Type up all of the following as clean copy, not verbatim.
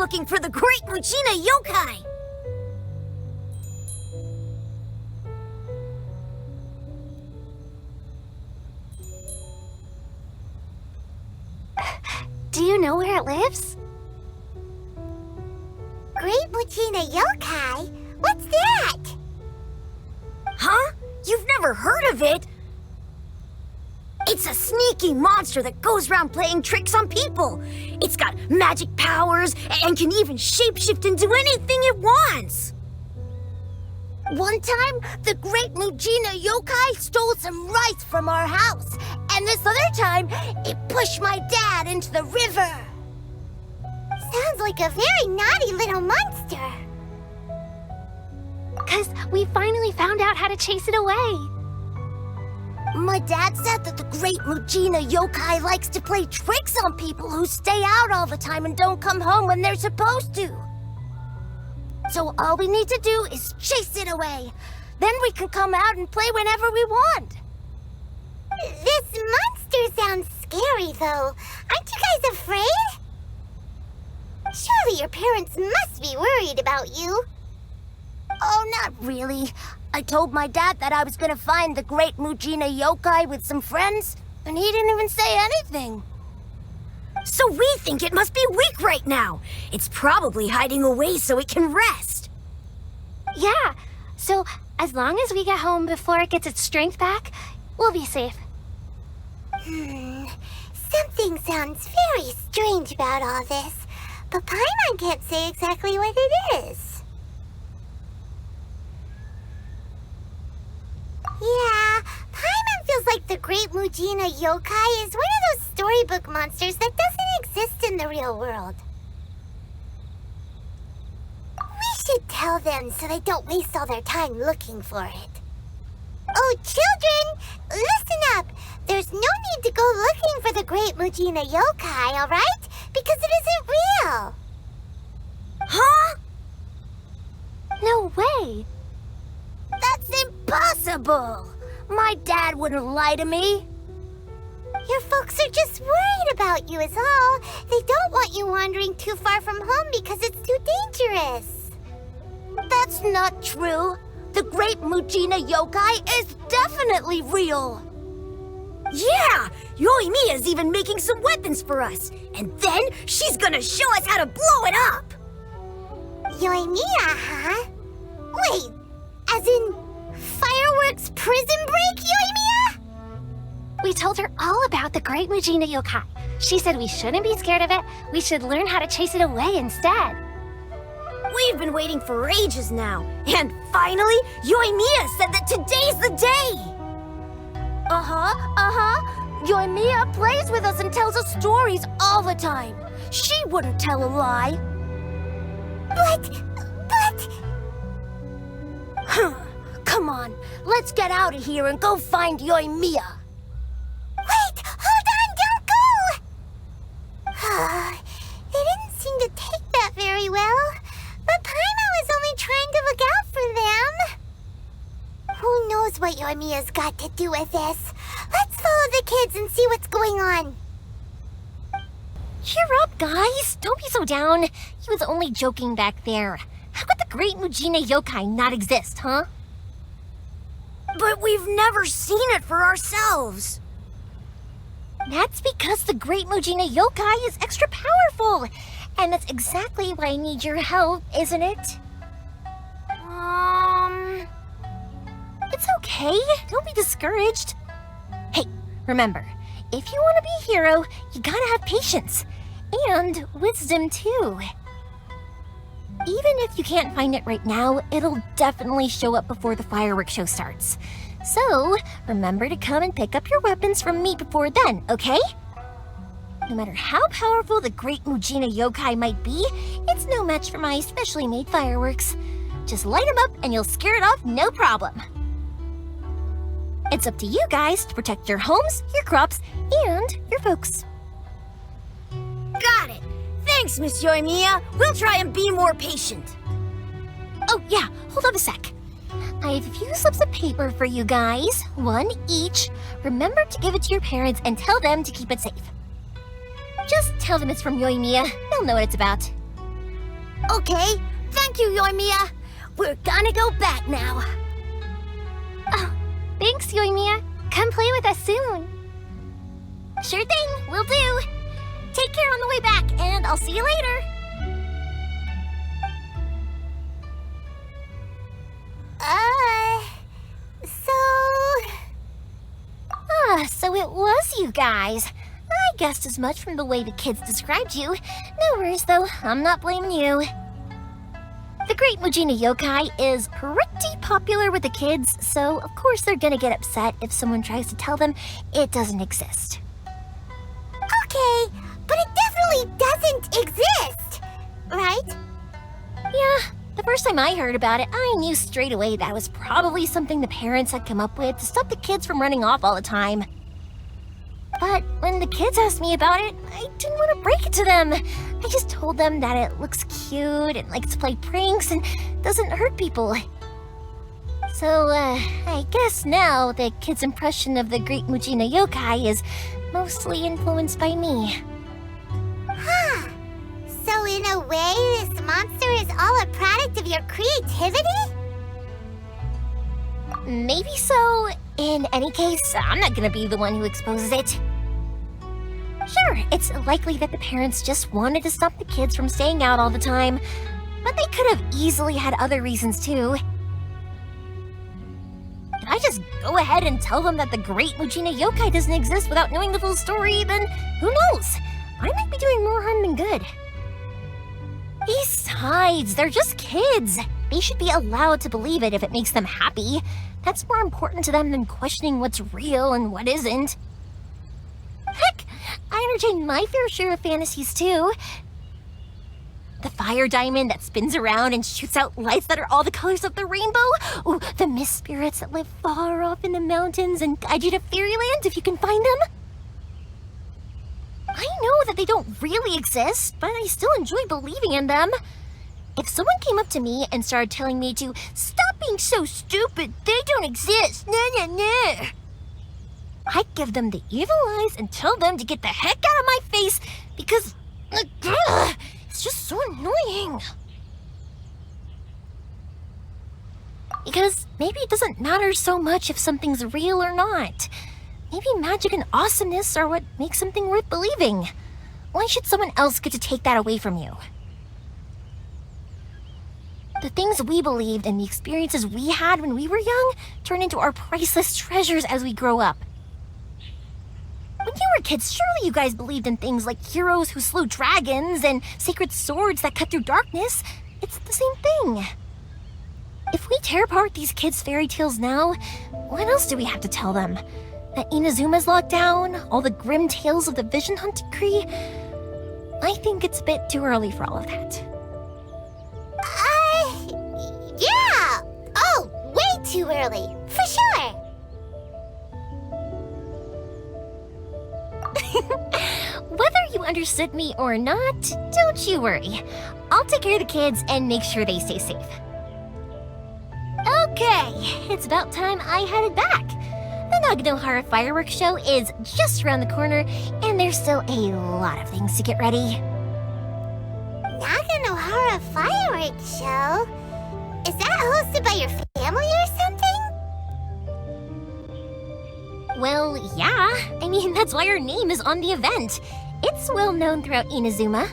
looking for the Great Mujina Yokai! Do you know where it lives? Great Mujina Yokai? What's that? Huh? You've never heard of it? It's a sneaky monster that goes around playing tricks on people. It's got magic powers and can even shapeshift into anything it wants. One time, the Great Mujina Yokai stole some rice from our house. And this other time, it pushed my dad into the river. Sounds like a very naughty little monster. 'Cause we finally found out how to chase it away. My dad said that the Great Mujina Yokai likes to play tricks on people who stay out all the time and don't come home when they're supposed to. So all we need to do is chase it away. Then we can come out and play whenever we want. This monster sounds scary, though. Aren't you guys afraid? Surely your parents must be worried about you. Oh, not really. I told my dad that I was gonna find the Great Mujina Yokai with some friends, and he didn't even say anything. So we think it must be weak right now. It's probably hiding away so it can rest. Yeah, so as long as we get home before it gets its strength back, we'll be safe. Something sounds very strange about all this, but Paimon can't say exactly what it is. Yeah, Paimon feels like the Great Mujina Yokai is one of those storybook monsters that doesn't exist in the real world. We should tell them so they don't waste all their time looking for it. Oh, children, listen up. There's no need to go looking for the Great Mujina Yokai, all right? Because it isn't real. Huh? No way! That's impossible! My dad wouldn't lie to me. Your folks are just worried about you is all. They don't want you wandering too far from home because it's too dangerous. That's not true. The Great Mujina Yokai is definitely real. Yeah! Yoimiya's even making some weapons for us. And then she's gonna show us how to blow it up! Yoimiya, huh? Wait, as in fireworks prison break, Yoimiya? We told her all about the Great Mujina Yokai. She said we shouldn't be scared of it. We should learn how to chase it away instead. We've been waiting for ages now. And finally, Yoimiya said that today's the day! Yoimiya plays with us and tells us stories all the time. She wouldn't tell a lie. But... Come on, let's get out of here and go find Yoimiya. Wait, hold on, don't go! They didn't seem to take that very well. But Paimon was only trying to look out for them. Who knows what Yoimiya's got to do with this? Let's follow the kids and see what's going on. Cheer up, guys! Don't be so down. He was only joking back there. How could the Great Mujina Yokai not exist, huh? But we've never seen it for ourselves. That's because the Great Mujina Yokai is extra powerful. And that's exactly why I need your help, isn't it? It's okay. Don't be discouraged. Hey, remember, if you want to be a hero, you gotta have patience. And wisdom, too. Even if you can't find it right now, it'll definitely show up before the fireworks show starts. So, remember to come and pick up your weapons from me before then, okay? No matter how powerful the Great Mujina Yokai might be, it's no match for my specially made fireworks. Just light them up and you'll scare it off no problem. It's up to you guys to protect your homes, your crops, and your folks. Got it! Thanks, Miss Yoimiya. We'll try and be more patient. Oh, yeah, hold on a sec. I have a few slips of paper for you guys, one each. Remember to give it to your parents and tell them to keep it safe. Just tell them it's from Yoimiya. They'll know what it's about. Okay, thank you, Yoimiya. We're gonna go back now. Oh, thanks, Yoimiya. Come play with us soon. Sure thing, will do. Take care on the way back, and I'll see you later. So it was you guys. I guessed as much from the way the kids described you. No worries, though. I'm not blaming you. The Great Mujina Yokai is pretty popular with the kids, so of course they're gonna get upset if someone tries to tell them it doesn't exist. Okay, but it definitely doesn't exist, right? Yeah, the first time I heard about it, I knew straight away that was probably something the parents had come up with to stop the kids from running off all the time. But when the kids asked me about it, I didn't want to break it to them. I just told them that it looks cute and likes to play pranks and doesn't hurt people. So, I guess now the kids' impression of the Great Mujina Yokai is mostly influenced by me. Huh. So in a way, this monster is all a product of your creativity? Maybe so. In any case, I'm not gonna be the one who exposes it. Sure, it's likely that the parents just wanted to stop the kids from staying out all the time, but they could have easily had other reasons too. If I just go ahead and tell them that the Great Mujina Yokai doesn't exist without knowing the full story, then who knows? I might be doing more harm than good. Besides, they're just kids. They should be allowed to believe it if it makes them happy. That's more important to them than questioning what's real and what isn't. Heck, I entertain my fair share of fantasies too. The fire diamond that spins around and shoots out lights that are all the colors of the rainbow. Ooh, the mist spirits that live far off in the mountains and guide you to fairyland if you can find them. I know that they don't really exist, but I still enjoy believing in them. If someone came up to me and started telling me to stop being so stupid, they don't exist, nah. I'd give them the evil eyes and tell them to get the heck out of my face because it's just so annoying. Because maybe it doesn't matter so much if something's real or not. Maybe magic and awesomeness are what makes something worth believing. Why should someone else get to take that away from you? The things we believed and the experiences we had when we were young turn into our priceless treasures as we grow up. When you were kids, surely you guys believed in things like heroes who slew dragons and sacred swords that cut through darkness. It's the same thing. If we tear apart these kids' fairy tales now, what else do we have to tell them? That Inazuma's locked down? All the grim tales of the Vision Hunt Decree? I think it's a bit too early for all of that. Yeah! Oh, way too early, for sure! Whether you understood me or not, don't you worry. I'll take care of the kids and make sure they stay safe. Okay, it's about time I headed back. The Naganohara fireworks show is just around the corner, and there's still a lot of things to get ready. Naganohara fireworks show? Is that hosted by your family or something? Well, yeah. I mean, that's why our name is on the event. It's well known throughout Inazuma.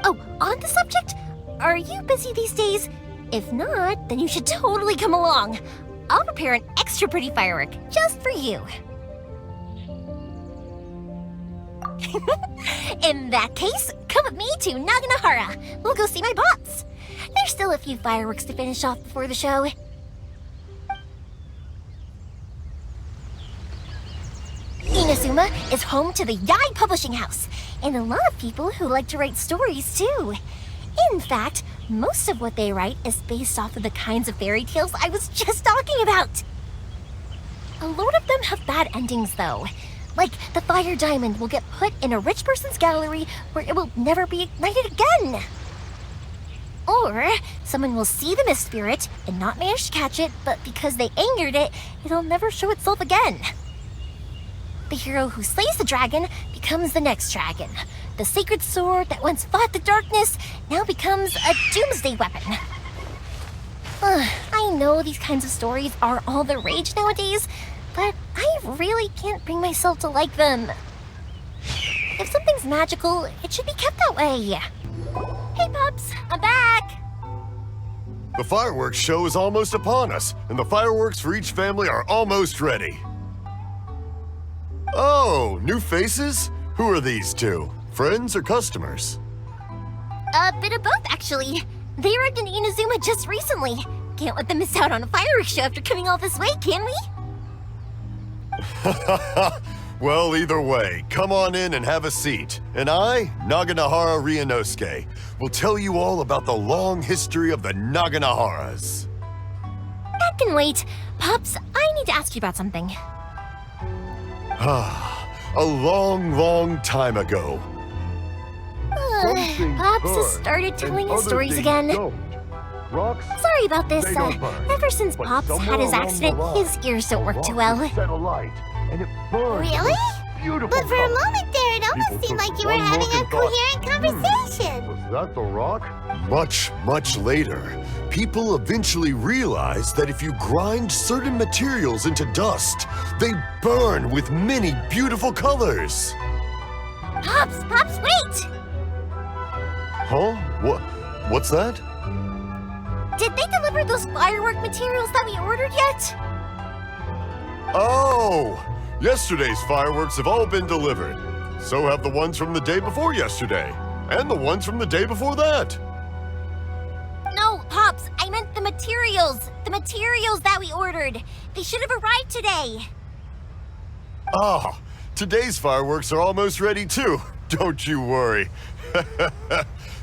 Oh, on the subject, are you busy these days? If not, then you should totally come along. I'll prepare an extra pretty firework just for you. In that case, come with me to Naganohara. We'll go see my bots. There's still a few fireworks to finish off before the show. Inazuma is home to the Yai Publishing House, and a lot of people who like to write stories too. In fact, most of what they write is based off of the kinds of fairy tales I was just talking about. A lot of them have bad endings though. Like the fire diamond will get put in a rich person's gallery where it will never be ignited again. Or someone will see the mist spirit and not manage to catch it, but because they angered it, it'll never show itself again. The hero who slays the dragon becomes the next dragon. The sacred sword that once fought the darkness now becomes a doomsday weapon. I know these kinds of stories are all the rage nowadays, but I really can't bring myself to like them. If something's magical, it should be kept that way. Hey, Pups, I'm back! The fireworks show is almost upon us, and the fireworks for each family are almost ready. Oh, new faces? Who are these two? Friends or customers? A bit of both, actually. They arrived in Inazuma just recently. Can't let them miss out on a fireworks show after coming all this way, can we? Well, either way, come on in and have a seat. And I, Naganahara Ryunosuke, will tell you all about the long history of the Naganaharas. That can wait. Pups, I need to ask you about something. A long, long time ago. Pops has started telling his stories again. Rocks, Sorry about this. they don't burn. Ever since But Pops somewhere had his along the accident, line, his ears don't work too well. set alight, and it burned. Really? Beautiful. But for a color. moment there, it almost People seemed took like you were one having look a and thought, coherent conversation. Was that the rock? Much, much later, people eventually realized that if you grind certain materials into dust, they burn with many beautiful colors. Pops, wait! Huh? What's that? Did they deliver those firework materials that we ordered yet? Oh! Yesterday's fireworks have all been delivered. So have the ones from the day before yesterday. And the ones from the day before that. No, Pops, I meant the materials. The materials that we ordered. They should have arrived today. Ah, today's fireworks are almost ready too. Don't you worry.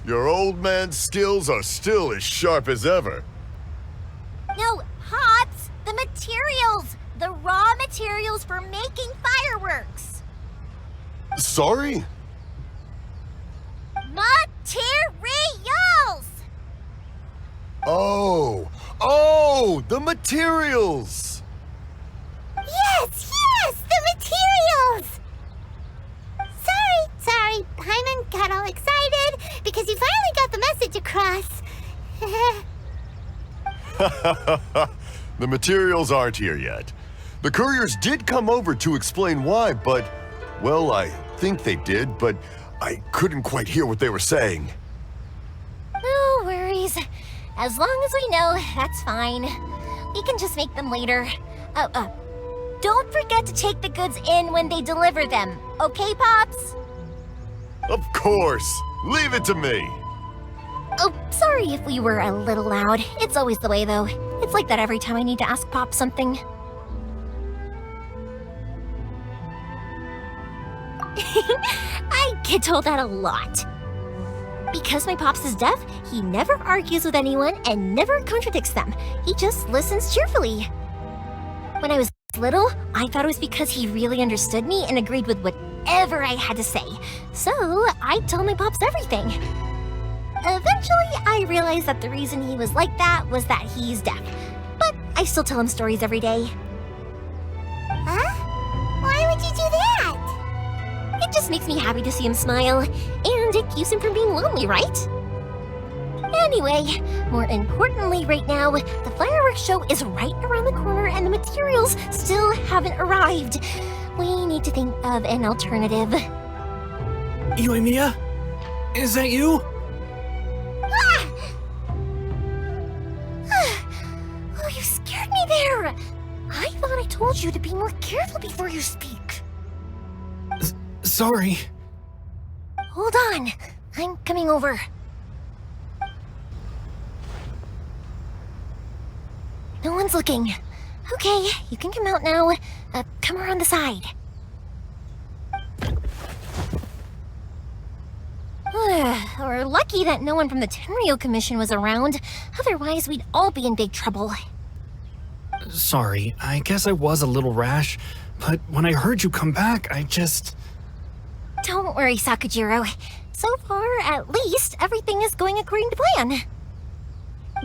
Your old man's skills are still as sharp as ever. No, Pops, the materials. The raw materials for making fireworks. Sorry? Materials! Oh, the materials. Yes, the materials! Sorry, Hyman got all excited because you finally got the message across. The materials aren't here yet. The couriers did come over to explain why, but, well, I think they did, but I couldn't quite hear what they were saying. No worries. As long as we know, that's fine. We can just make them later. Don't forget to take the goods in when they deliver them, okay, Pops? Of course. Leave it to me. Oh, sorry if we were a little loud. It's always the way, though. It's like that every time I need to ask Pop something. I get told that a lot. Because my Pops is deaf, he never argues with anyone and never contradicts them. He just listens cheerfully. When I was little, I thought it was because he really understood me and agreed with whatever I had to say. So I'd tell my Pops everything. Eventually, I realized that the reason he was like that was that he's deaf. But I still tell him stories every day. Huh? Why would you do that? It just makes me happy to see him smile, and it keeps him from being lonely, right? Anyway, more importantly right now, the fireworks show is right around the corner and the materials still haven't arrived. We need to think of an alternative. Yoimiya? Is that you? Oh, you scared me there! I thought I told you to be more careful before you speak. Sorry. Hold on, I'm coming over. No one's looking. Okay, you can come out now. Come around the side. We're lucky that no one from the Tenryo Commission was around. Otherwise, we'd all be in big trouble. Sorry, I guess I was a little rash, but when I heard you come back, I just... Don't worry, Sakujiro. So far, at least, everything is going according to plan.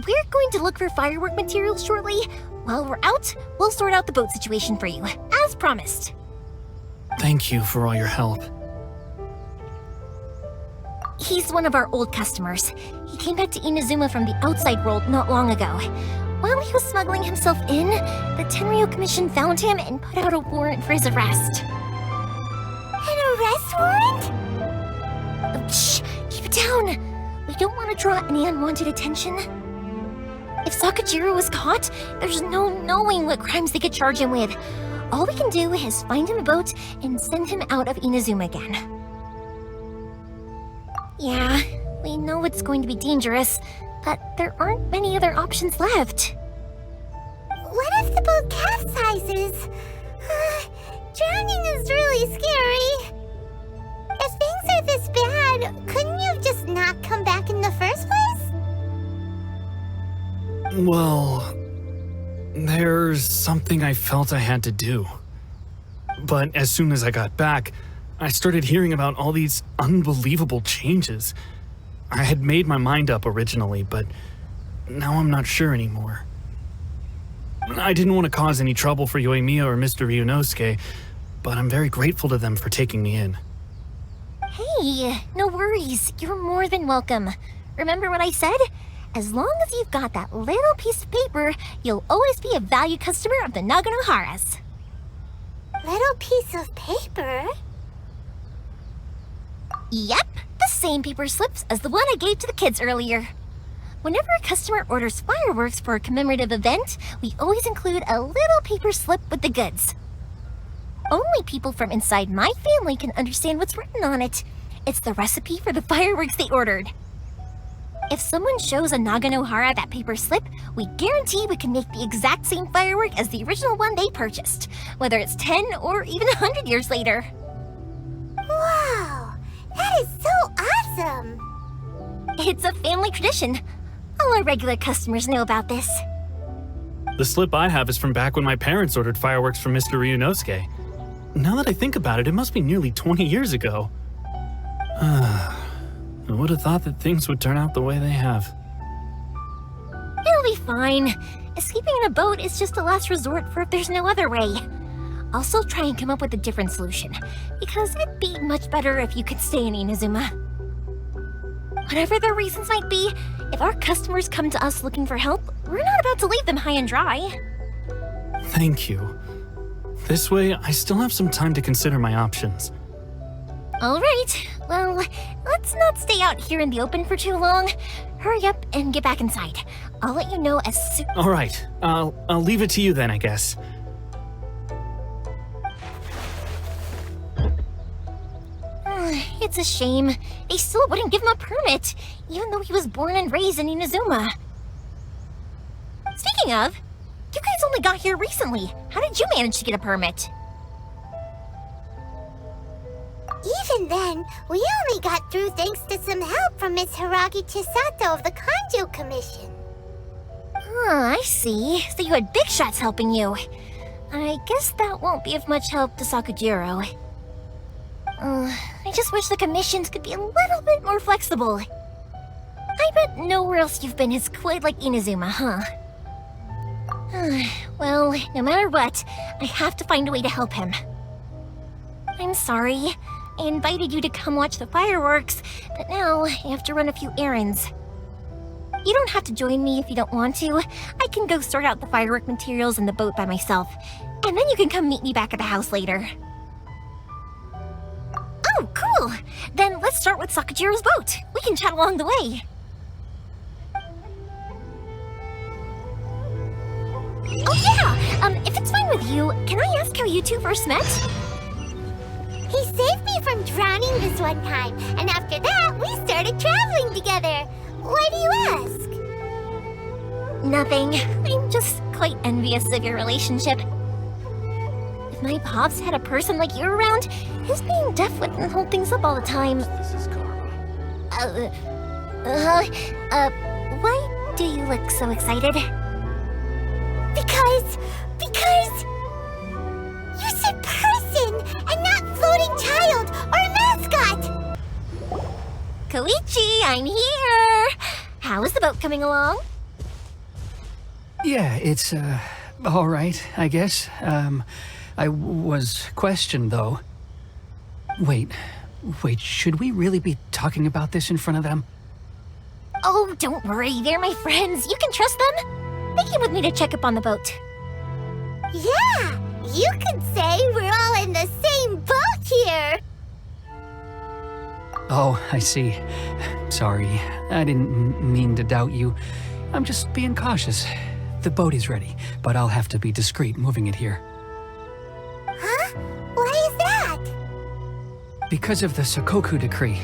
We're going to look for firework materials shortly. While we're out, we'll sort out the boat situation for you, as promised. Thank you for all your help. He's one of our old customers. He came back to Inazuma from the outside world not long ago. While he was smuggling himself in, the Tenryo Commission found him and put out a warrant for his arrest. An arrest warrant? Shh! Keep it down! We don't want to draw any unwanted attention. If Sakajiro was caught, there's no knowing what crimes they could charge him with. All we can do is find him a boat and send him out of Inazuma again. Yeah, we know it's going to be dangerous, but there aren't many other options left. What if the boat capsizes? Drowning is really scary. If things are this bad, couldn't you have just not come back in the first place? Well, there's something I felt I had to do. But as soon as I got back, I started hearing about all these unbelievable changes. I had made my mind up originally, but now I'm not sure anymore. I didn't want to cause any trouble for Yoimiya or Mr. Ryunosuke, but I'm very grateful to them for taking me in. Hey, no worries. You're more than welcome. Remember what I said? As long as you've got that little piece of paper, you'll always be a valued customer of the Naganoharas. Little piece of paper? Yep, the same paper slips as the one I gave to the kids earlier. Whenever a customer orders fireworks for a commemorative event, we always include a little paper slip with the goods. Only people from inside my family can understand what's written on it. It's the recipe for the fireworks they ordered. If someone shows a Naganohara that paper slip, we guarantee we can make the exact same firework as the original one they purchased, whether it's 10 or even 100 years later. Wow, that is so awesome! It's a family tradition. All our regular customers know about this. The slip I have is from back when my parents ordered fireworks from Mr. Ryunosuke. Now that I think about it, it must be nearly 20 years ago. I would have thought that things would turn out the way they have. It'll be fine. Escaping in a boat is just a last resort for if there's no other way. I'll still try and come up with a different solution, because it'd be much better if you could stay in Inazuma. Whatever their reasons might be, if our customers come to us looking for help, we're not about to leave them high and dry. Thank you. This way, I still have some time to consider my options. All right, well, let's not stay out here in the open for too long. Hurry up and get back inside. I'll let you know as soon. All right, I'll leave it to you then, I guess. It's a shame. They still wouldn't give him a permit, even though he was born and raised in Inazuma. Speaking of, you guys only got here recently. How did you manage to get a permit? Even then, we only got through thanks to some help from Miss Hiragi Chisato of the Kanjo Commission. I see. So you had big shots helping you. I guess that won't be of much help to Sakujiro. I just wish the commissions could be a little bit more flexible. I bet nowhere else you've been is quite like Inazuma, huh? Well, no matter what, I have to find a way to help him. I'm sorry. I invited you to come watch the fireworks, but now I have to run a few errands. You don't have to join me if you don't want to. I can go sort out the firework materials in the boat by myself, and then you can come meet me back at the house later. Oh, cool! Then let's start with Sakujiro's boat. We can chat along the way. Oh yeah! If it's fine with you, can I ask how you two first met? He saved me from drowning this one time, and after that, we started traveling together. Why do you ask? Nothing. I'm just quite envious of your relationship. If my pops had a person like you around, his being deaf wouldn't hold things up all the time. Why do you look so excited? Because you said person and not floating child or a mascot. Koichi, I'm here! How is the boat coming along? Yeah, it's, all right, I guess. I was questioned, though. Wait, Wait, should we really be talking about this in front of them? Oh, don't worry, they're my friends. You can trust them. They came with me to check up on the boat. Yeah, you could say we're all in the same boat here. Oh, I see. Sorry, I didn't mean to doubt you. I'm just being cautious. The boat is ready, but I'll have to be discreet moving it here. Huh? Why is that? Because of the Sokoku decree,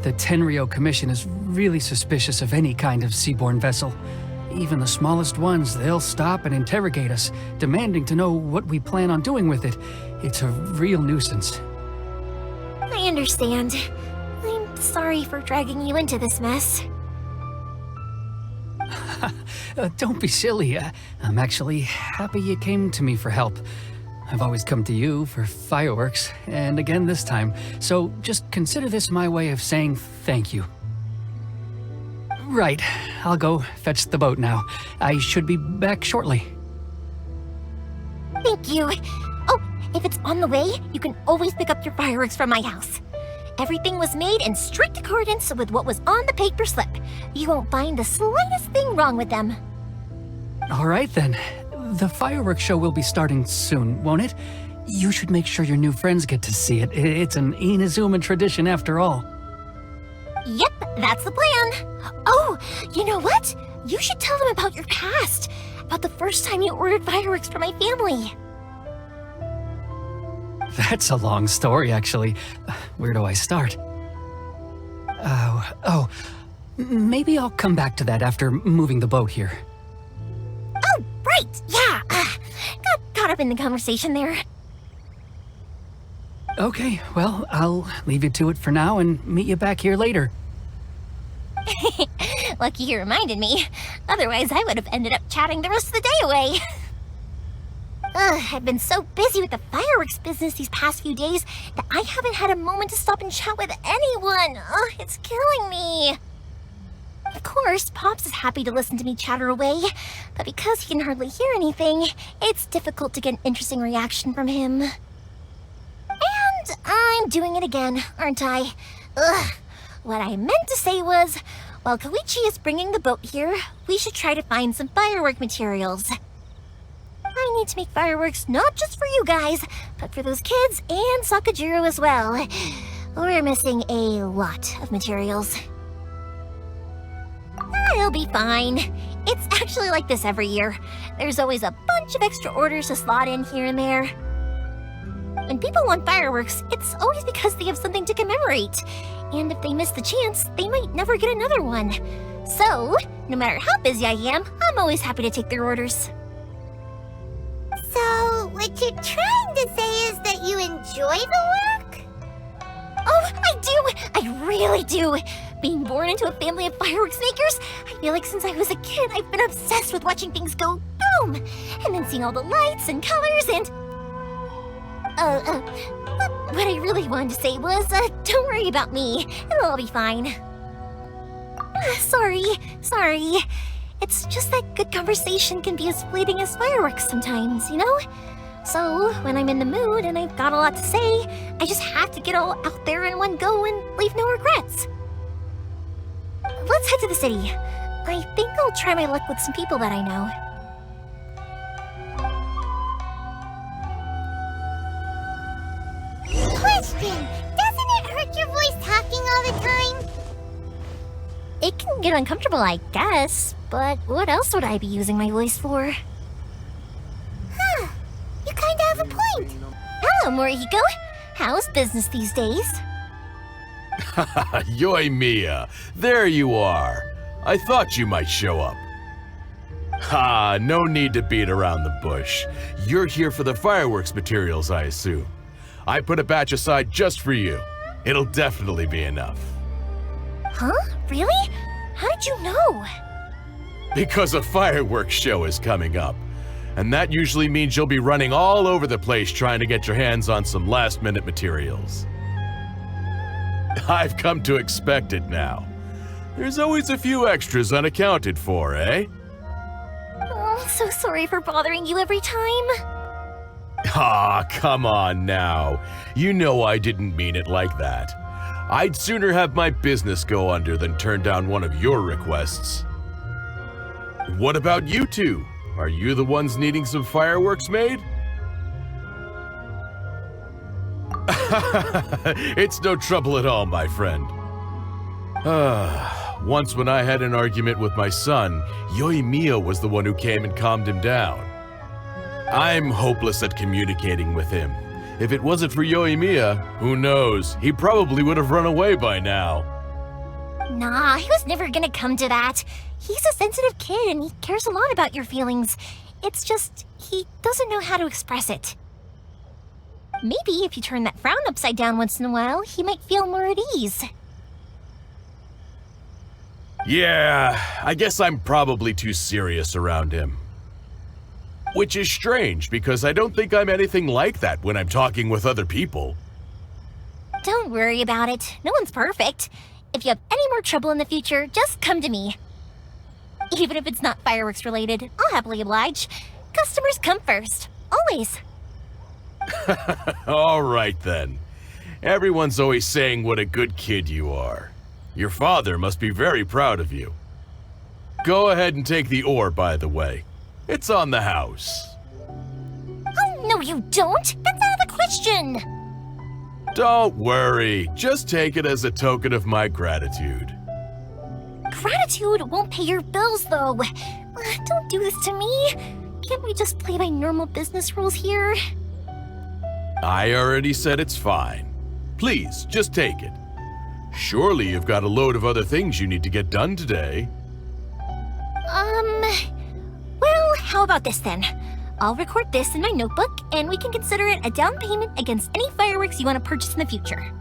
the Tenryo Commission is really suspicious of any kind of seaborne vessel. Even the smallest ones, they'll stop and interrogate us, demanding to know what we plan on doing with it. It's a real nuisance. I understand. I'm sorry for dragging you into this mess. Don't be silly. I'm actually happy you came to me for help. I've always come to you for fireworks, and again this time, so just consider this my way of saying thank you. Right, I'll go fetch the boat now. I should be back shortly. Thank you. Oh, if it's on the way, you can always pick up your fireworks from my house. Everything was made in strict accordance with what was on the paper slip. You won't find the slightest thing wrong with them. All right then. The fireworks show will be starting soon, won't it? You should make sure your new friends get to see it. It's an Inazuma tradition after all. Yep, that's the plan. Oh, you know what? You should tell them about your past. About the first time you ordered fireworks for my family. That's a long story, actually. Where do I start? Maybe I'll come back to that after moving the boat here. Oh, right, yeah. Got caught up in the conversation there. Okay, well, I'll leave you to it for now and meet you back here later. Lucky you reminded me. Otherwise, I would have ended up chatting the rest of the day away. I've been so busy with the fireworks business these past few days that I haven't had a moment to stop and chat with anyone. It's killing me. Of course, Pops is happy to listen to me chatter away, but because he can hardly hear anything, it's difficult to get an interesting reaction from him. And I'm doing it again, aren't I? What I meant to say was, while Koichi is bringing the boat here, we should try to find some firework materials. I need to make fireworks not just for you guys, but for those kids and Sakajiro as well. We're missing a lot of materials. It'll be fine. It's actually like this every year. There's always a bunch of extra orders to slot in here and there. When people want fireworks, it's always because they have something to commemorate. And if they miss the chance, they might never get another one. So, no matter how busy I am, I'm always happy to take their orders. So, what you're trying to say is that you enjoy the work? Oh, I do! I really do! Being born into a family of fireworks makers, I feel like since I was a kid, I've been obsessed with watching things go boom! And then seeing all the lights and colors and... What I really wanted to say was, don't worry about me. It'll all be fine. Sorry. It's just that good conversation can be as fleeting as fireworks sometimes, you know? So, when I'm in the mood and I've got a lot to say, I just have to get all out there in one go and leave no regrets. Let's head to the city. I think I'll try my luck with some people that I know. Question! Doesn't it hurt your voice talking all the time? It can get uncomfortable, I guess, but what else would I be using my voice for? Huh. You kinda have a point. Hello, Morihiko. How's business these days? Yoi Mia, there you are. I thought you might show up. Ha, no need to beat around the bush. You're here for the fireworks materials, I assume. I put a batch aside just for you. It'll definitely be enough. Huh? Really? How did you know? Because a fireworks show is coming up. And that usually means you'll be running all over the place trying to get your hands on some last-minute materials. I've come to expect it now. There's always a few extras unaccounted for, eh? Oh, so sorry for bothering you every time. Ah, come on now. You know I didn't mean it like that. I'd sooner have my business go under than turn down one of your requests. What about you two? Are you the ones needing some fireworks made? It's no trouble at all, my friend. Once when I had an argument with my son, Yoimiya was the one who came and calmed him down. I'm hopeless at communicating with him. If it wasn't for Yoimiya, who knows, he probably would have run away by now. Nah, he was never gonna come to that. He's a sensitive kid and he cares a lot about your feelings. It's just, he doesn't know how to express it. Maybe if you turn that frown upside down once in a while, he might feel more at ease. Yeah, I guess I'm probably too serious around him. Which is strange, because I don't think I'm anything like that when I'm talking with other people. Don't worry about it. No one's perfect. If you have any more trouble in the future, just come to me. Even if it's not fireworks related, I'll happily oblige. Customers come first. Always. All right then. Everyone's always saying what a good kid you are. Your father must be very proud of you. Go ahead and take the ore, by the way. It's on the house. Oh, no you don't! That's out of the question! Don't worry. Just take it as a token of my gratitude. Gratitude won't pay your bills, though. Don't do this to me. Can't we just play by normal business rules here? I already said it's fine. Please, just take it. Surely you've got a load of other things you need to get done today. Well, how about this then? I'll record this in my notebook, and we can consider it a down payment against any fireworks you want to purchase in the future.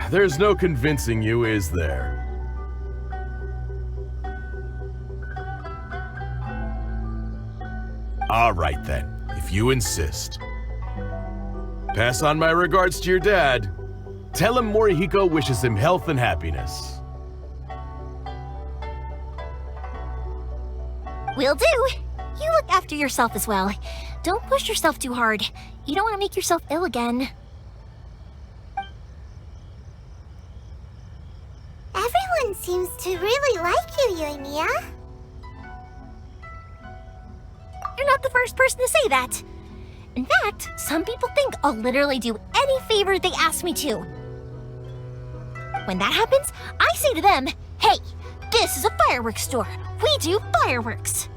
There's no convincing you, is there? All right then, if you insist. Pass on my regards to your dad. Tell him Morihiko wishes him health and happiness. Will do. You look after yourself as well. Don't push yourself too hard. You don't want to make yourself ill again. Everyone seems to really like you, Yoimiya. You're not the first person to say that. In fact, some people think I'll literally do any favor they ask me to. When that happens, I say to them, hey, this is a fireworks store. We do fireworks.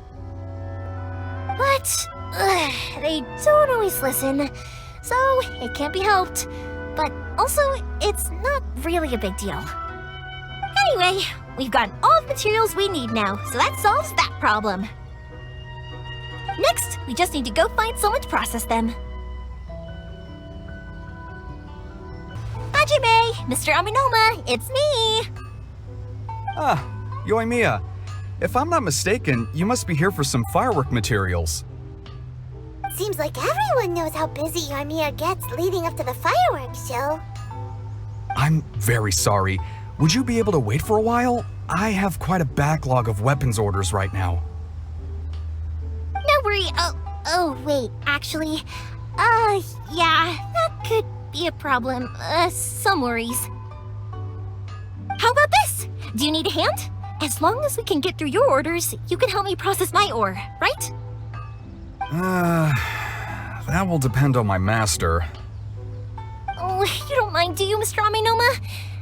But they don't always listen, so it can't be helped. But also, it's not really a big deal. Anyway, we've gotten all the materials we need now, so that solves that problem. Next, we just need to go find someone to process them. Hajime, Mr. Aminoma, it's me! Ah, Yoimiya. If I'm not mistaken, you must be here for some firework materials. Seems like everyone knows how busy Yoimiya gets leading up to the fireworks show. I'm very sorry. Would you be able to wait for a while? I have quite a backlog of weapons orders right now. No worry. Oh, wait, actually, yeah, that could be a problem. Some worries. How about this? Do you need a hand? As long as we can get through your orders, you can help me process my ore, right? That will depend on my master. Oh, you don't mind, do you, Mr. Aminoma?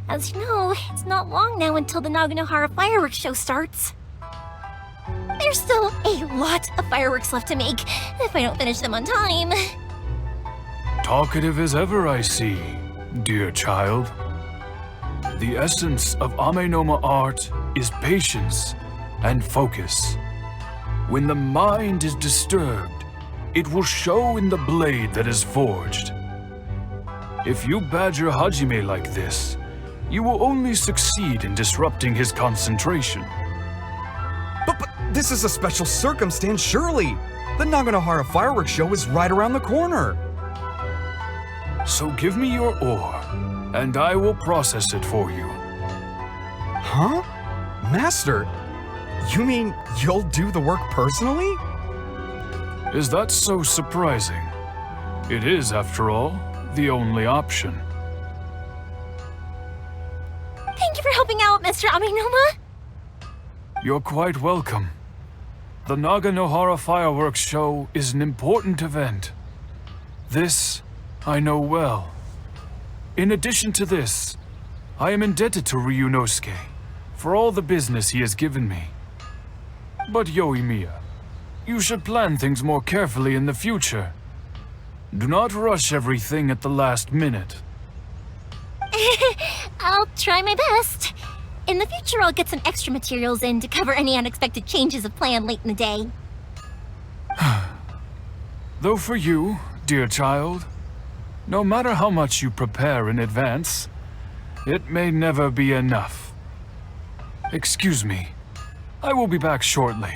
As you know, it's not long now until the Naganohara fireworks show starts. There's still a lot of fireworks left to make if I don't finish them on time. Talkative as ever, I see, dear child. The essence of Amenoma art is patience and focus. When the mind is disturbed, it will show in the blade that is forged. If you badger Hajime like this, you will only succeed in disrupting his concentration. But this is a special circumstance, surely. The Naganohara fireworks show is right around the corner. So give me your ore, and I will process it for you. Huh? Master, you mean you'll do the work personally? Is that so surprising? It is, after all. the only option. Thank you for helping out, Mr. Aminoma. You're quite welcome. The Naganohara Fireworks Show is an important event. This I know well. In addition to this, I am indebted to Ryunosuke for all the business he has given me. But Yoimiya, you should plan things more carefully in the future. Do not rush everything at the last minute. I'll try my best. In the future, I'll get some extra materials in to cover any unexpected changes of plan late in the day. Though for you, dear child, no matter how much you prepare in advance, it may never be enough. Excuse me. I will be back shortly.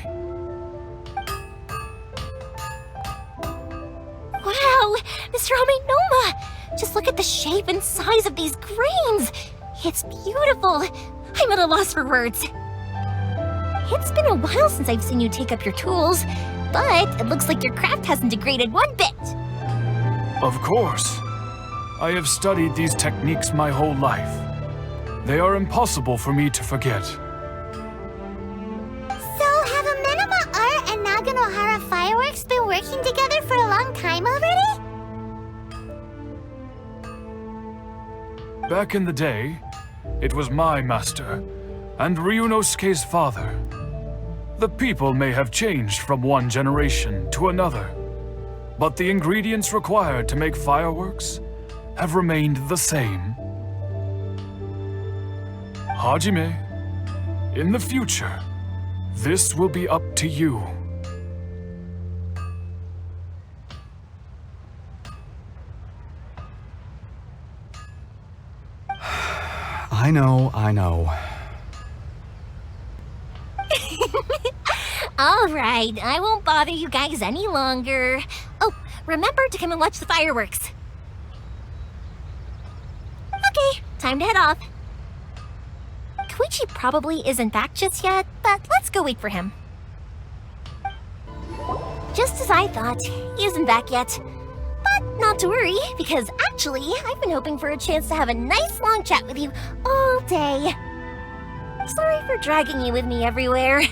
Wow, Mr. Aminoma! Just look at the shape and size of these grains! It's beautiful! I'm at a loss for words. It's been a while since I've seen you take up your tools, but it looks like your craft hasn't degraded one bit. Of course. I have studied these techniques my whole life. They are impossible for me to forget. So, have Amenoma Art and Naganohara Fireworks been working together for a long time already? Back in the day, it was my master, and Ryunosuke's father. The people may have changed from one generation to another, but the ingredients required to make fireworks have remained the same. Hajime, in the future, this will be up to you. I know. All right, I won't bother you guys any longer. Oh, remember to come and watch the fireworks. Okay, time to head off. Koichi probably isn't back just yet, but let's go wait for him. Just as I thought, he isn't back yet. But not to worry, because actually, I've been hoping for a chance to have a nice long chat with you all day. Sorry for dragging you with me everywhere.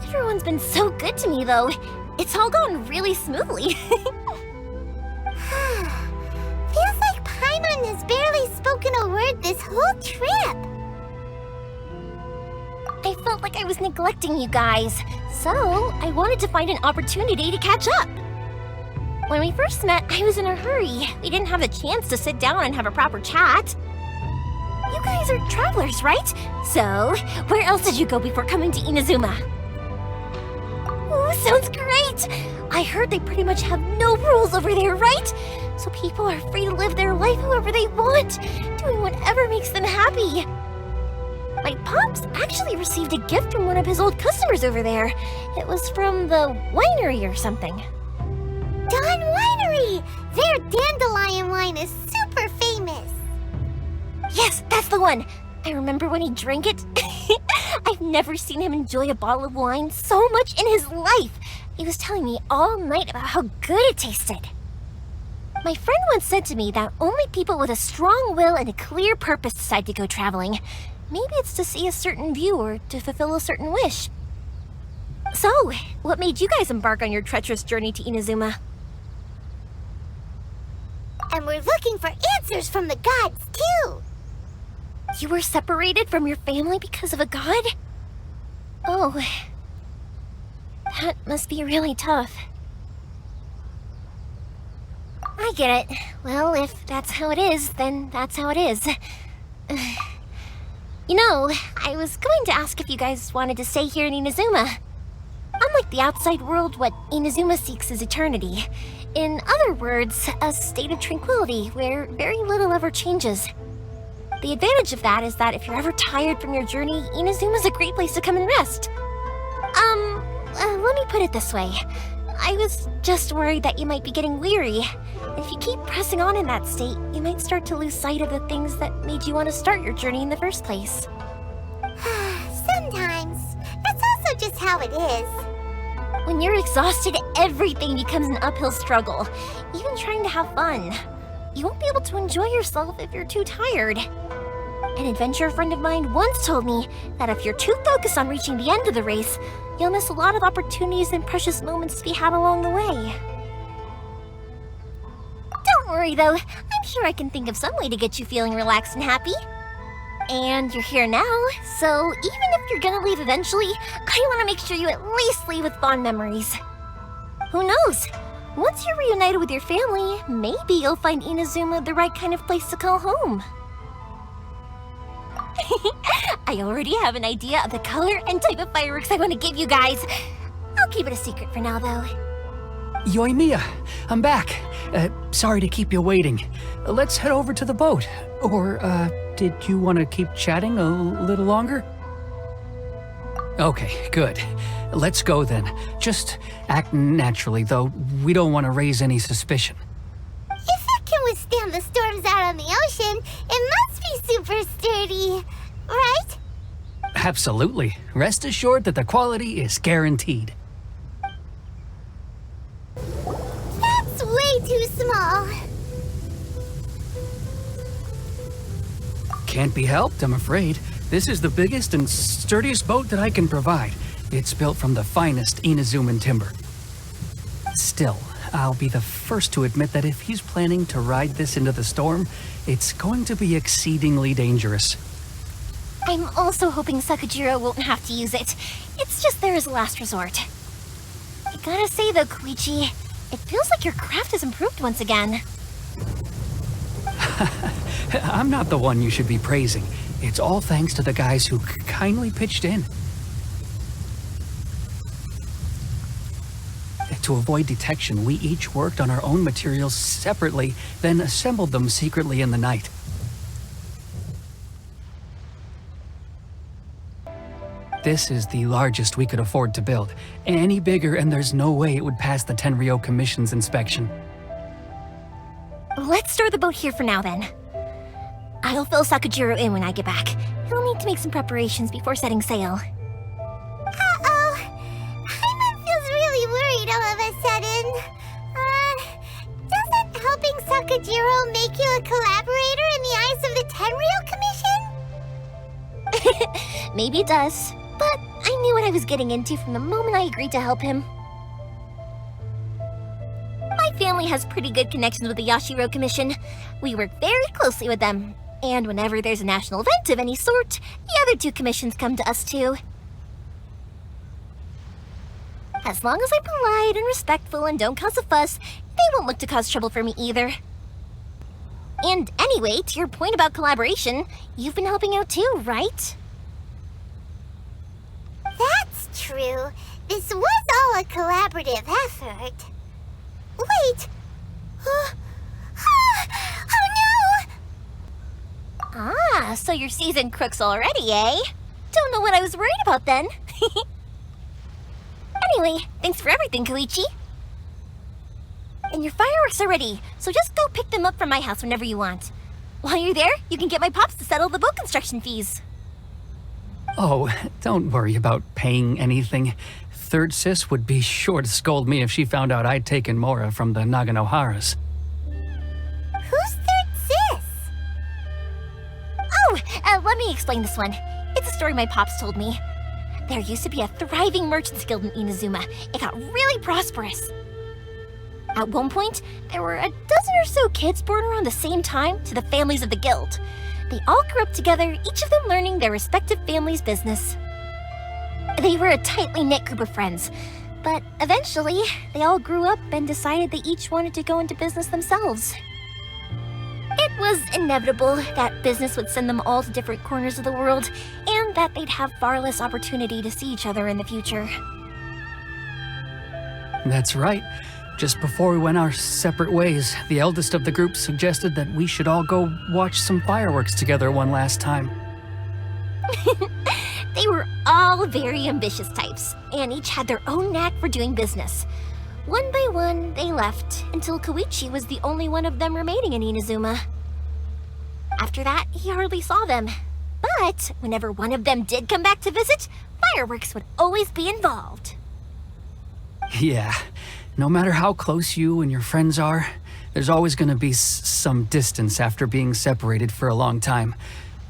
Everyone's been so good to me, though. It's all gone really smoothly. Feels like Paimon has barely spoken a word this whole trip. I felt like I was neglecting you guys, so I wanted to find an opportunity to catch up. When we first met, I was in a hurry. We didn't have a chance to sit down and have a proper chat. You guys are travelers, right? So, where else did you go before coming to Inazuma? Ooh, sounds great! I heard they pretty much have no rules over there, right? So people are free to live their life however they want, doing whatever makes them happy. My pops actually received a gift from one of his old customers over there. It was from the winery or something. Dawn Winery! Their dandelion wine is super famous. Yes, that's the one. I remember when he drank it. I've never seen him enjoy a bottle of wine so much in his life. He was telling me all night about how good it tasted. My friend once said to me that only people with a strong will and a clear purpose decide to go traveling. Maybe it's to see a certain view or to fulfill a certain wish. So, what made you guys embark on your treacherous journey to Inazuma? And we're looking for answers from the gods, too. You were separated from your family because of a god? Oh. That must be really tough. I get it. Well, if that's how it is, then that's how it is. You know, I was going to ask if you guys wanted to stay here in Inazuma. Unlike the outside world, what Inazuma seeks is eternity. In other words, a state of tranquility where very little ever changes. The advantage of that is that if you're ever tired from your journey, Inazuma's a great place to come and rest. Let me put it this way. I was just worried that you might be getting weary. If you keep pressing on in that state, you might start to lose sight of the things that made you want to start your journey in the first place. Sometimes. That's also just how it is. When you're exhausted, everything becomes an uphill struggle, even trying to have fun. you won't be able to enjoy yourself if you're too tired. An adventurer friend of mine once told me that if you're too focused on reaching the end of the race, you'll miss a lot of opportunities and precious moments to be had along the way. Don't worry though, I'm sure I can think of some way to get you feeling relaxed and happy. And you're here now, so even if you're gonna leave eventually, I want to make sure you at least leave with fond memories. Who knows? Once you're reunited with your family, maybe you'll find Inazuma the right kind of place to call home. I already have an idea of the color and type of fireworks I want to give you guys. I'll keep it a secret for now, though. Yoimiya, I'm back. Sorry to keep you waiting. Let's head over to the boat. Or, did you want to keep chatting a little longer? Okay, good. Let's go then. Just act naturally, though. We don't want to raise any suspicion. If it can withstand the storms out on the ocean, it must be super sturdy, right? Absolutely. Rest assured that the quality is guaranteed. That's way too small. Can't be helped, I'm afraid. This is the biggest and sturdiest boat that I can provide. It's built from the finest Inazuman timber. Still, I'll be the first to admit that if he's planning to ride this into the storm, it's going to be exceedingly dangerous. I'm also hoping Sakajiro won't have to use it. It's just there as a last resort. I gotta say though, Koichi, it feels like your craft has improved once again. I'm not the one you should be praising. It's all thanks to the guys who kindly pitched in. To avoid detection, we each worked on our own materials separately, then assembled them secretly in the night. This is the largest we could afford to build. Any bigger and there's no way it would pass the Tenryou Commission's inspection. Let's store the boat here for now then. I'll fill Sakajiro in when I get back. He'll need to make some preparations before setting sail. Uh-oh. Paimon feels really worried all of a sudden. Doesn't helping Sakajiro make you a collaborator in the eyes of the Tenryou Commission? Maybe it does, but I knew what I was getting into from the moment I agreed to help him. My family has pretty good connections with the Yashiro Commission. We work very closely with them, and whenever there's a national event of any sort, the other two commissions come to us too. As long as I'm polite and respectful and don't cause a fuss, they won't look to cause trouble for me either. And anyway, to your point about collaboration, you've been helping out too, right? That's true. This was all a collaborative effort. Wait! Oh no! Ah, so you're seasoned crooks already, eh? Don't know what I was worried about then. Anyway, thanks for everything, Koichi. And your fireworks are ready, so just go pick them up from my house whenever you want. While you're there, you can get my pops to settle the boat construction fees. Oh, don't worry about paying anything. Third Sis would be sure to scold me if she found out I'd taken Mora from the Naganoharas. Who's Third Sis? Oh, let me explain this one. It's a story my pops told me. There used to be a thriving merchants guild in Inazuma. It got really prosperous. At one point, there were a dozen or so kids born around the same time to the families of the guild. They all grew up together, each of them learning their respective family's business. They were a tightly knit group of friends, but eventually, they all grew up and decided they each wanted to go into business themselves. It was inevitable that business would send them all to different corners of the world, and that they'd have far less opportunity to see each other in the future. That's right. Just before we went our separate ways, the eldest of the group suggested that we should all go watch some fireworks together one last time. They were all very ambitious types, and each had their own knack for doing business. One by one, they left, until Koichi was the only one of them remaining in Inazuma. After that, he hardly saw them. But whenever one of them did come back to visit, fireworks would always be involved. Yeah, no matter how close you and your friends are, There's always gonna be some distance after being separated for a long time.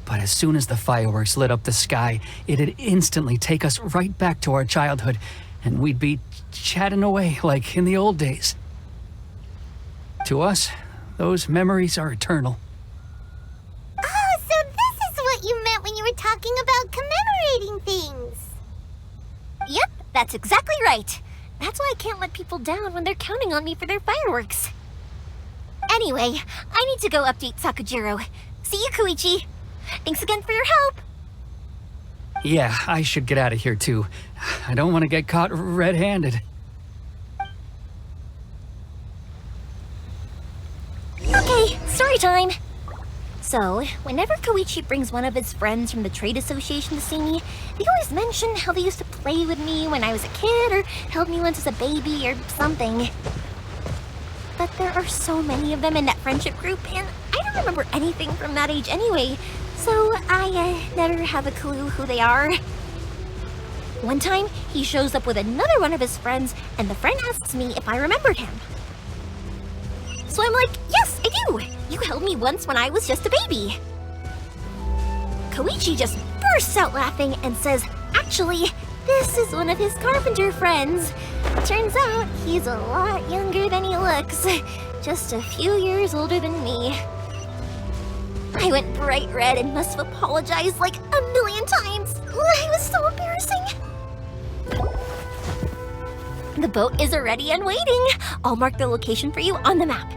But as soon as the fireworks lit up the sky, it'd instantly take us right back to our childhood, and we'd be chatting away like in the old days. To us, those memories are eternal. Oh, so this is what you meant when you were talking about commemorating things. Yep, that's exactly right. That's why I can't let people down when they're counting on me for their fireworks. Anyway, I need to go update Sakujiro. See you, Koichi. Thanks again for your help. Yeah, I should get out of here too. I don't want to get caught red-handed. Okay, story time. So, whenever Koichi brings one of his friends from the trade association to see me, they always mention how they used to play with me when I was a kid or held me once as a baby or something. But there are so many of them in that friendship group, and I don't remember anything from that age anyway, so I never have a clue who they are. One time, he shows up with another one of his friends, and the friend asks me if I remembered him. So I'm like, yes, I do! You held me once when I was just a baby. Koichi just bursts out laughing and says, actually, this is one of his carpenter friends. Turns out he's a lot younger than he looks. Just a few years older than me. I went bright red and must have apologized like 1,000,000 times. It was so embarrassing. The boat is ready and waiting. I'll mark the location for you on the map.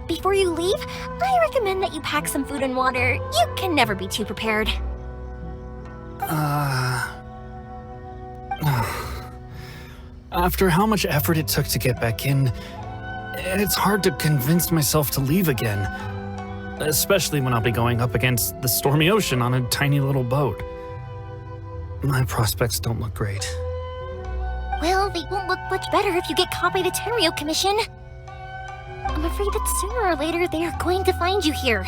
Before you leave, I recommend that you pack some food and water. You can never be too prepared. After how much effort it took to get back in, it's hard to convince myself to leave again. Especially when I'll be going up against the stormy ocean on a tiny little boat. My prospects don't look great. Well, they won't look much better if you get caught by the Tenryou Commission. I'm afraid that sooner or later they are going to find you here.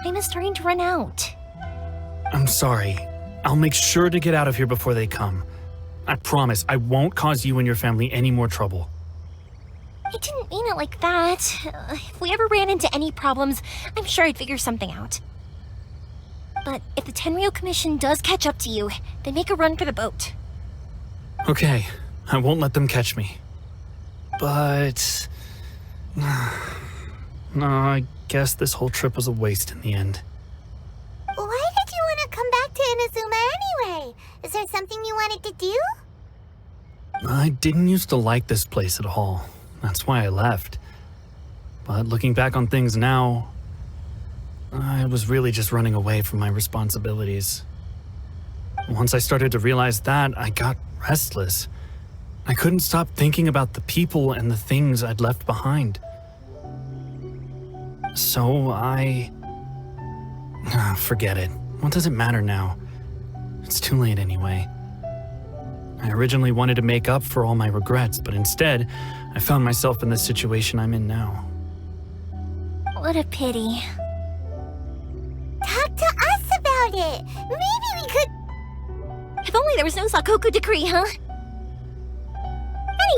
Time is starting to run out. I'm sorry. I'll make sure to get out of here before they come. I promise I won't cause you and your family any more trouble. I didn't mean it like that. If we ever ran into any problems, I'm sure I'd figure something out. But if the Tenryou Commission does catch up to you, then make a run for the boat. Okay, I won't let them catch me. But... no, I guess this whole trip was a waste in the end. Why did you want to come back to Inazuma anyway? Is there something you wanted to do? I didn't used to like this place at all. That's why I left. But looking back on things now, I was really just running away from my responsibilities. Once I started to realize that, I got restless. I couldn't stop thinking about the people and the things I'd left behind. So forget it. What does it matter now? It's too late anyway. I originally wanted to make up for all my regrets, but instead, I found myself in the situation I'm in now. What a pity. Talk to us about it. Maybe we could... If only there was no Sakoku decree, huh?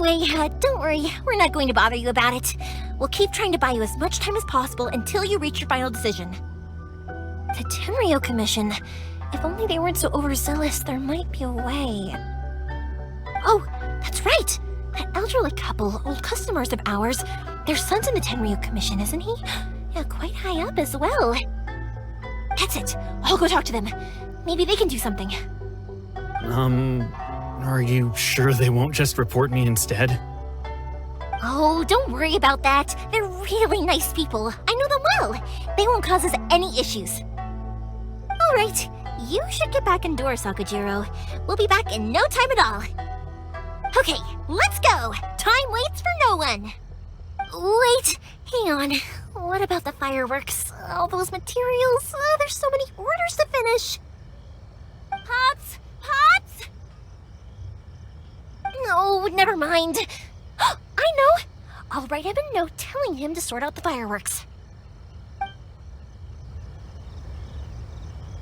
Anyway, don't worry. We're not going to bother you about it. We'll keep trying to buy you as much time as possible until you reach your final decision. The Tenryou Commission. If only they weren't so overzealous, there might be a way. Oh, that's right! That elderly couple, old customers of ours, their son's in the Tenryou Commission, isn't he? Yeah, quite high up as well. That's it. I'll go talk to them. Maybe they can do something. Are you sure they won't just report me instead? Oh, don't worry about that. They're really nice people. I know them well. They won't cause us any issues. All right, you should get back indoors, Sakujiro. We'll be back in no time at all. Okay, let's go. Time waits for no one. Wait, hang on. What about the fireworks? All those materials? Oh, there's so many orders to finish. Pops! Pops! No, never mind. I know. I'll write him a note telling him to sort out the fireworks.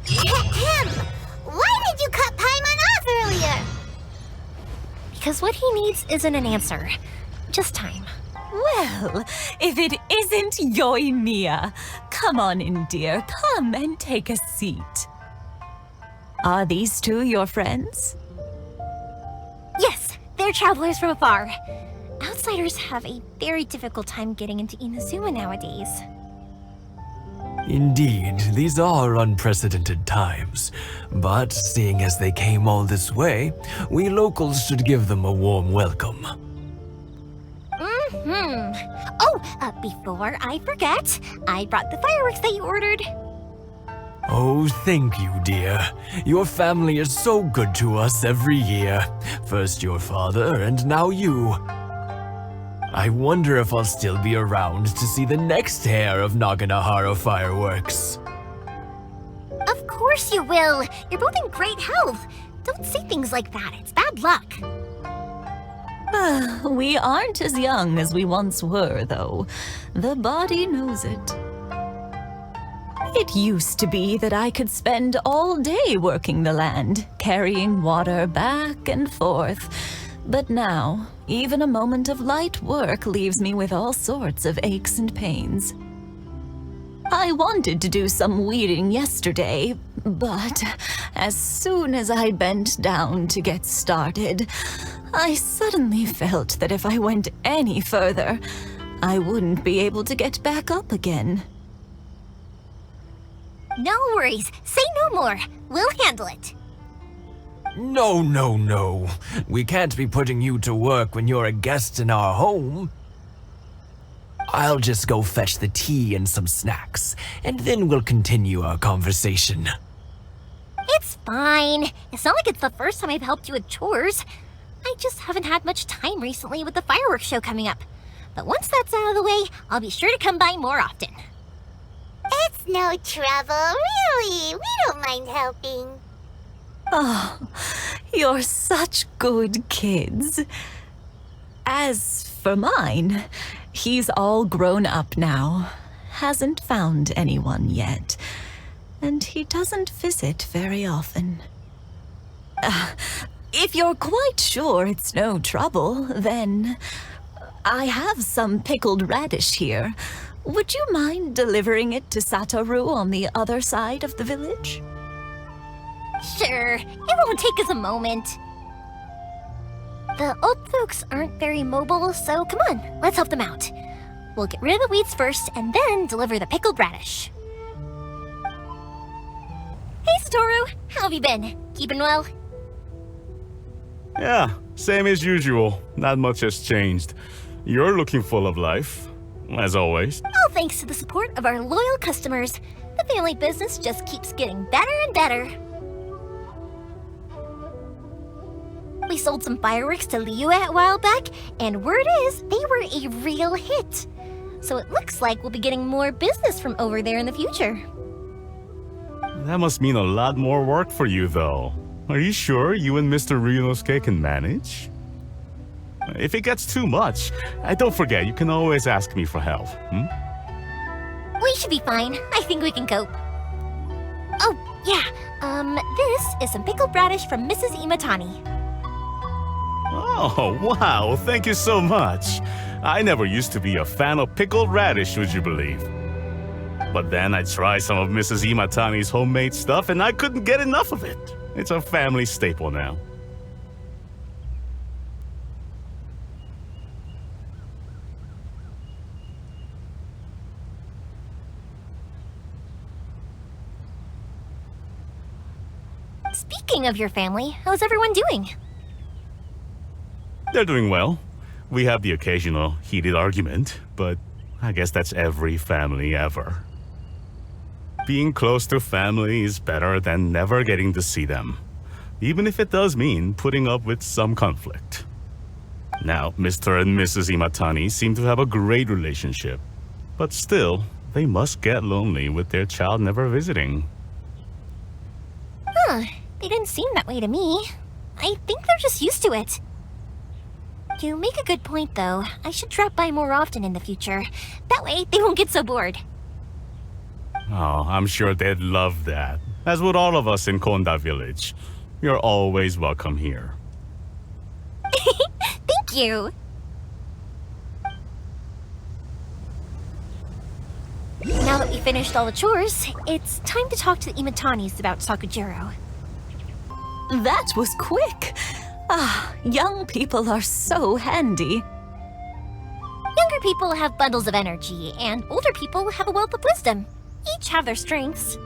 Him! Why did you cut Paimon off earlier? Because what he needs isn't an answer, just time. Well, if it Isn't Yoi Mia? Come on in, dear. Come and take a seat. Are these two your friends? Yes, they're travelers from afar. Outsiders have a very difficult time getting into Inazuma nowadays. Indeed, these are unprecedented times. But seeing as they came all this way, we locals should give them a warm welcome. Oh, before I forget, I brought the fireworks that you ordered. Oh, thank you, dear. Your family is so good to us every year. First your father, and now you. I wonder if I'll still be around to see the next hair of Naganahara fireworks. Of course you will. You're both in great health. Don't say things like that. It's bad luck. We aren't as young as we once were, though. The body knows it. It used to be that I could spend all day working the land, carrying water back and forth. But now, even a moment of light work leaves me with all sorts of aches and pains. I wanted to do some weeding yesterday, but as soon as I bent down to get started, I suddenly felt that if I went any further, I wouldn't be able to get back up again. No worries. Say no more. We'll handle it. No, no, no. We can't be putting you to work when you're a guest in our home. I'll just go fetch the tea and some snacks, and then we'll continue our conversation. It's fine. It's not like it's the first time I've helped you with chores. I just haven't had much time recently with the fireworks show coming up. But once that's out of the way, I'll be sure to come by more often. It's no trouble, really. We don't mind helping. Oh, you're such good kids. As for mine, he's all grown up now. Hasn't found anyone yet. And he doesn't visit very often. If you're quite sure it's no trouble, then I have some pickled radish here. Would you mind delivering it to Satoru on the other side of the village? Sure, it won't take us a moment. The old folks aren't very mobile, so come on, let's help them out. We'll get rid of the weeds first, and then deliver the pickled radish. Hey, Satoru, how have you been? Keeping well? Yeah, same as usual. Not much has changed. You're looking full of life, as always. All thanks to the support of our loyal customers. The family business just keeps getting better and better. We sold some fireworks to Liyue a while back, and word is they were a real hit. So it looks like we'll be getting more business from over there in the future. That must mean a lot more work for you, though. Are you sure you and Mr. Ryunosuke can manage? If it gets too much, don't forget, you can always ask me for help, We should be fine. I think we can cope. Oh, yeah. This is some pickled radish from Mrs. Imatani. Oh, wow, thank you so much. I never used to be a fan of pickled radish, would you believe? But then I tried some of Mrs. Imatani's homemade stuff and I couldn't get enough of it. It's a family staple now. Speaking of your family, how's everyone doing? They're doing well. We have the occasional heated argument, but I guess that's every family ever. Being close to family is better than never getting to see them, even if it does mean putting up with some conflict. Now, Mr. and Mrs. Imatani seem to have a great relationship, but still, they must get lonely with their child never visiting. Huh, they didn't seem that way to me. I think they're just used to it. You make a good point, though. I should drop by more often in the future. That way, they won't get so bored. Oh, I'm sure they'd love that, as would all of us in Konda Village. You're always welcome here. Thank you! Now that we finished all the chores, it's time to talk to the Imatanis about Sakujiro. That was quick. Ah, young people are so handy. Younger people have bundles of energy, and older people have a wealth of wisdom. Each have their strengths.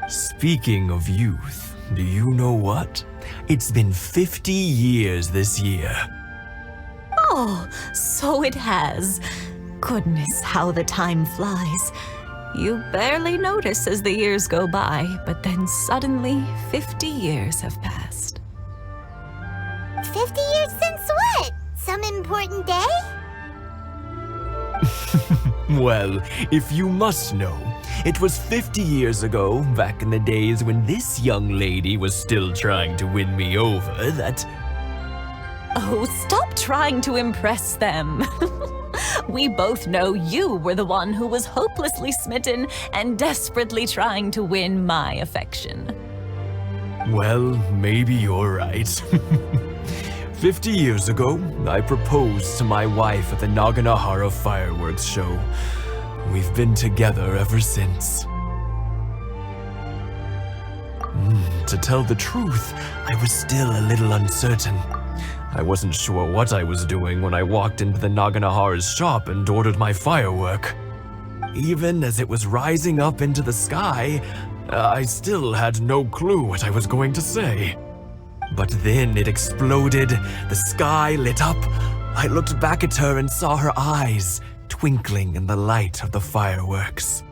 Speaking of youth, do you know what? It's been 50 years this year. Oh, so it has. Goodness, how the time flies. You barely notice as the years go by, but then suddenly 50 years have passed. 50 years since what? Some important day? Well, if you must know, it was 50 years ago, back in the days when this young lady was still trying to win me over, that... Oh, stop trying to impress them. We both know you were the one who was hopelessly smitten and desperately trying to win my affection. Well, maybe you're right. 50 years ago, I proposed to my wife at the Naganahara fireworks show. We've been together ever since. To tell the truth, I was still a little uncertain. I wasn't sure what I was doing when I walked into the Naganahara's shop and ordered my firework. Even as it was rising up into the sky, I still had no clue what I was going to say. But then it exploded, the sky lit up. I looked back at her and saw her eyes twinkling in the light of the fireworks.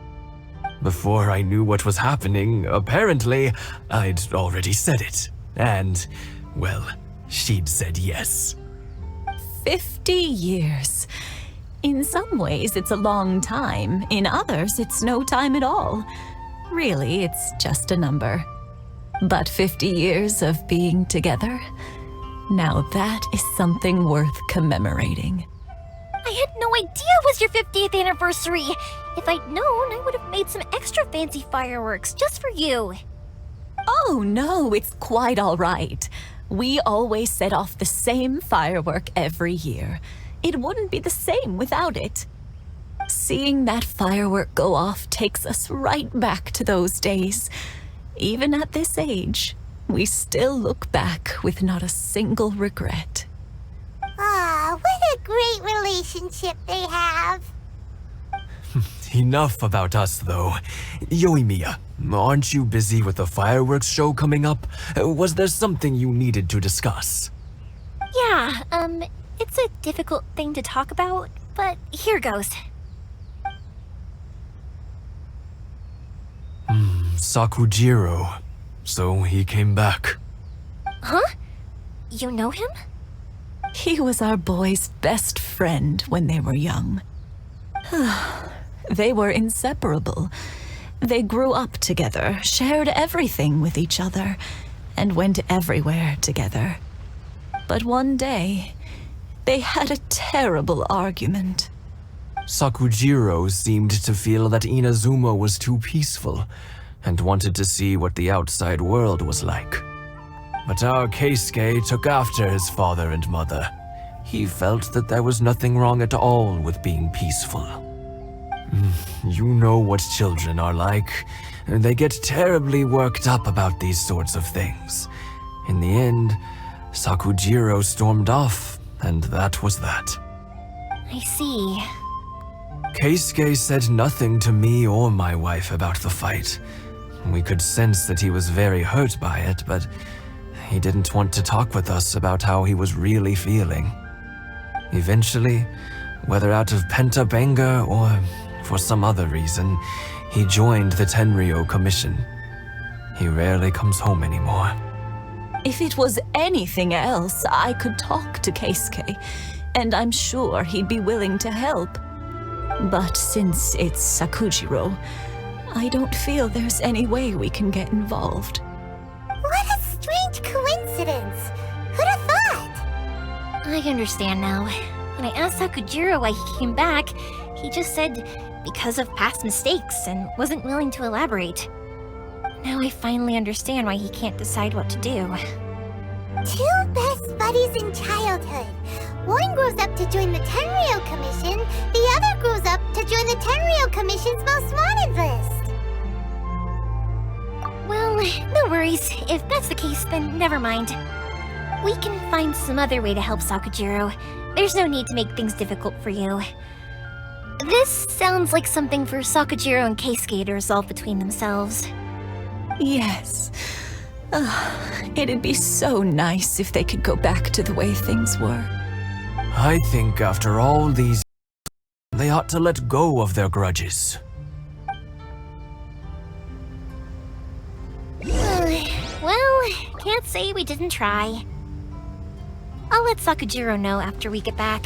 Before I knew what was happening, apparently, I'd already said it. And, well, she'd said yes. 50 years. In some ways, it's a long time. In others, it's no time at all. Really, it's just a number. But 50 years of being together? Now that is something worth commemorating. I had no idea it was your 50th anniversary. If I'd known, I would have made some extra fancy fireworks just for you. Oh no, it's quite all right. We always set off the same firework every year. It wouldn't be the same without it. Seeing that firework go off takes us right back to those days. Even at this age, we still look back with not a single regret. Ah, what a great relationship they have. Enough about us, though. Yoimiya, aren't you busy with the fireworks show coming up? Was there something you needed to discuss? Yeah, it's a difficult thing to talk about, but here goes. Sakujiro. So he came back. Huh? You know him? He was our boy's best friend when they were young. They were inseparable. They grew up together, shared everything with each other, and went everywhere together. But one day, they had a terrible argument. Sakujiro seemed to feel that Inazuma was too peaceful and wanted to see what the outside world was like. But our Keisuke took after his father and mother. He felt that there was nothing wrong at all with being peaceful. You know what children are like. They get terribly worked up about these sorts of things. In the end, Sakujiro stormed off, and that was that. I see. Keisuke said nothing to me or my wife about the fight. We could sense that he was very hurt by it, but he didn't want to talk with us about how he was really feeling. Eventually, whether out of pent-up anger or for some other reason, he joined the Tenryou Commission. He rarely comes home anymore. If it was anything else, I could talk to Keisuke, and I'm sure he'd be willing to help. But since it's Sakujiro, I don't feel there's any way we can get involved. What a strange coincidence. Who'd have thought? I understand now. When I asked Sakujiro why he came back, he just said because of past mistakes and wasn't willing to elaborate. Now I finally understand why he can't decide what to do. Two best best buddies in childhood. One grows up to join the Tenryou Commission, the other grows up to join the Tenryou Commission's most wanted list. Well, no worries. If that's the case, then never mind. We can find some other way to help Sakujiro. There's no need to make things difficult for you. This sounds like something for Sakujiro and Keisuke to resolve between themselves. Yes. It'd be so nice if they could go back to the way things were. I think after all these, they ought to let go of their grudges. Well, can't say we didn't try. I'll let Sakujiro know after we get back.